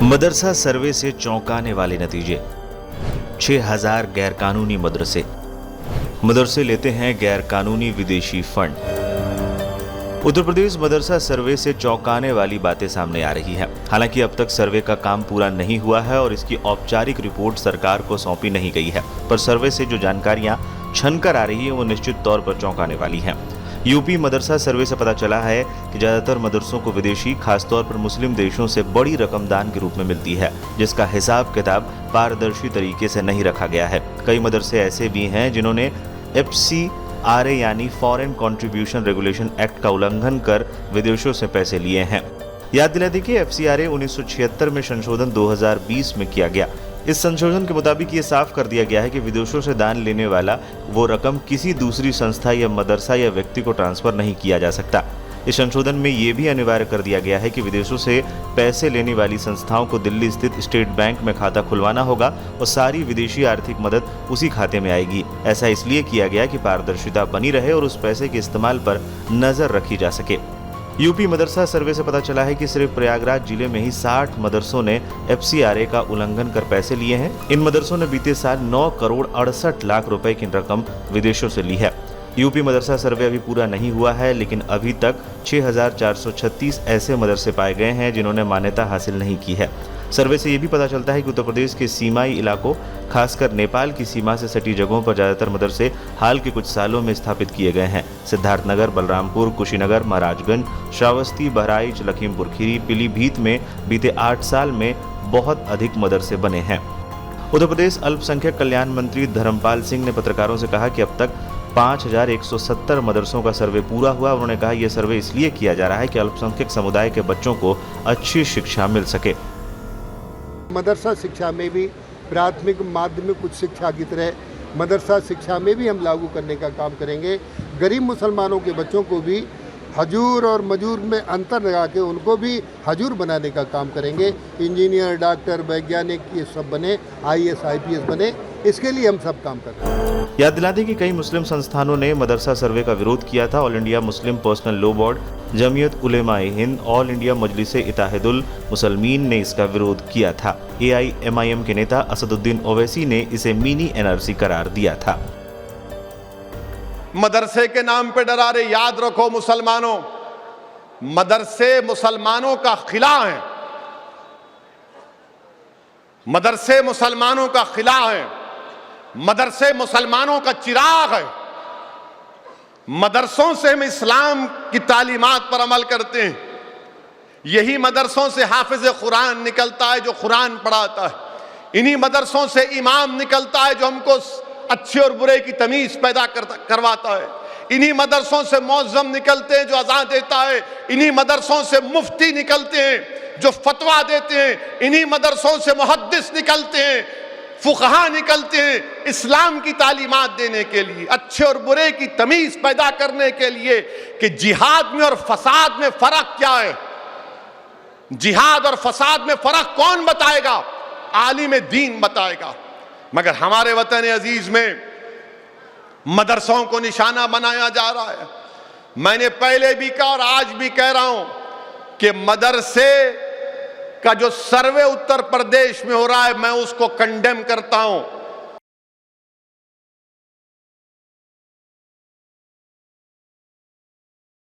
मदरसा सर्वे से चौंकाने वाले नतीजे। 6000 गैरकानूनी मदरसे लेते हैं गैरकानूनी विदेशी फंड। उत्तर प्रदेश मदरसा सर्वे से चौंकाने वाली बातें सामने आ रही हैं। हालांकि अब तक सर्वे का काम पूरा नहीं हुआ है और इसकी औपचारिक रिपोर्ट सरकार को सौंपी नहीं गई है, पर सर्वे से जो जानकारियां छनकर आ रही है वो निश्चित तौर पर चौंकाने वाली हैं। यूपी मदरसा सर्वे से पता चला है कि ज्यादातर मदरसों को विदेशी, खासतौर पर मुस्लिम देशों से बड़ी रकम दान के रूप में मिलती है, जिसका हिसाब किताब पारदर्शी तरीके से नहीं रखा गया है। कई मदरसे ऐसे भी हैं जिन्होंने FCRA यानी फॉरेन कंट्रीब्यूशन रेगुलेशन एक्ट का उल्लंघन कर विदेशों से पैसे लिए हैं। याद दिला दें कि FCRA 1976 में संशोधन 2020 में किया गया। इस संशोधन के मुताबिक ये साफ कर दिया गया है कि विदेशों से दान लेने वाला वो रकम किसी दूसरी संस्था या मदरसा या व्यक्ति को ट्रांसफर नहीं किया जा सकता। इस संशोधन में ये भी अनिवार्य कर दिया गया है कि विदेशों से पैसे लेने वाली संस्थाओं को दिल्ली स्थित स्टेट बैंक में खाता खुलवाना होगा और सारी विदेशी आर्थिक मदद उसी खाते में आएगी। ऐसा इसलिए किया गया कि पारदर्शिता बनी रहे और उस पैसे के इस्तेमाल पर नजर रखी जा सके। यूपी मदरसा सर्वे से पता चला है कि सिर्फ प्रयागराज जिले में ही 60 मदरसों ने FCRA का उल्लंघन कर पैसे लिए हैं। इन मदरसों ने बीते साल 9 करोड़ 68 लाख रुपए की रकम विदेशों से ली है। यूपी मदरसा सर्वे अभी पूरा नहीं हुआ है, लेकिन अभी तक 6436 ऐसे मदरसे पाए गए हैं जिन्होंने मान्यता हासिल नहीं की है। सर्वे से ये भी पता चलता है कि उत्तर प्रदेश के सीमाई इलाकों, खासकर नेपाल की सीमा से सटी जगहों पर ज्यादातर मदरसे हाल के कुछ सालों में स्थापित किए गए हैं। सिद्धार्थनगर, बलरामपुर, कुशीनगर, महाराजगंज, श्रावस्ती, बहराइच, लखीमपुर खीरी, पीलीभीत में बीते 8 साल में बहुत अधिक मदरसे बने हैं। उत्तर प्रदेश अल्पसंख्यक कल्याण मंत्री धर्मपाल सिंह ने पत्रकारों से कहा कि अब तक 5170 मदरसों का सर्वे पूरा हुआ। उन्होंने कहा यह सर्वे इसलिए किया जा रहा है कि अल्पसंख्यक समुदाय के बच्चों को अच्छी शिक्षा मिल सके। मदरसा शिक्षा में भी प्राथमिक, माध्यमिक, उच्च शिक्षा की तरह मदरसा शिक्षा में भी हम लागू करने का काम करेंगे। गरीब मुसलमानों के बच्चों को भी हजूर और मजूर में अंतर लगा के उनको भी हजूर बनाने का काम करेंगे। इंजीनियर, डॉक्टर, वैज्ञानिक ये सब बने, IAS, IPS बने, इसके लिए हम सब काम कर रहे हैं। याद दिला दें कि कई मुस्लिम संस्थानों ने मदरसा सर्वे का विरोध किया था। All India Muslim personal law board, Jamiat Ulemae Hind, all India Majlis Ittehadul Muslimeen ने इसका विरोध किया था। AIMIM के नेता असदुद्दीन ओवैसी ने इसे मिनी NRC करार दिया था। मदरसे के नाम पे डरा रहे, याद रखो मुसलमानों, मदरसे मुसलमानों का खिला है। मदरसे मुसलमानों का खिला है। मदरसे मुसलमानों का चिराग है। मदरसों से हम इस्लाम की तालीमात पर अमल करते हैं। यही मदरसों से हाफिज कुरान निकलता है जो कुरान पढ़ाता है। इन्हीं मदरसों से इमाम निकलता है जो हमको अच्छे और बुरे की तमीज पैदा करवाता है। इन्हीं मदरसों से मौज़्ज़म निकलते हैं जो अज़ान देता है। इन्हीं मदरसों से मुफ्ती निकलते हैं जो फतवा देते हैं। इन्हीं मदरसों से मुहद्दिस निकलते हैं, फुक़हा निकलते हैं इस्लाम की तालीमात देने के लिए, अच्छे और बुरे की तमीज पैदा करने के लिए कि जिहाद में और फसाद में फर्क क्या है। जिहाद और फसाद में फर्क कौन बताएगा? आलिम दीन बताएगा। मगर हमारे वतन अजीज में मदरसों को निशाना बनाया जा रहा है। मैंने पहले भी कहा और आज भी कह रहा हूं कि मदरसे का जो सर्वे उत्तर प्रदेश में हो रहा है, मैं उसको कंडेम करता हूं।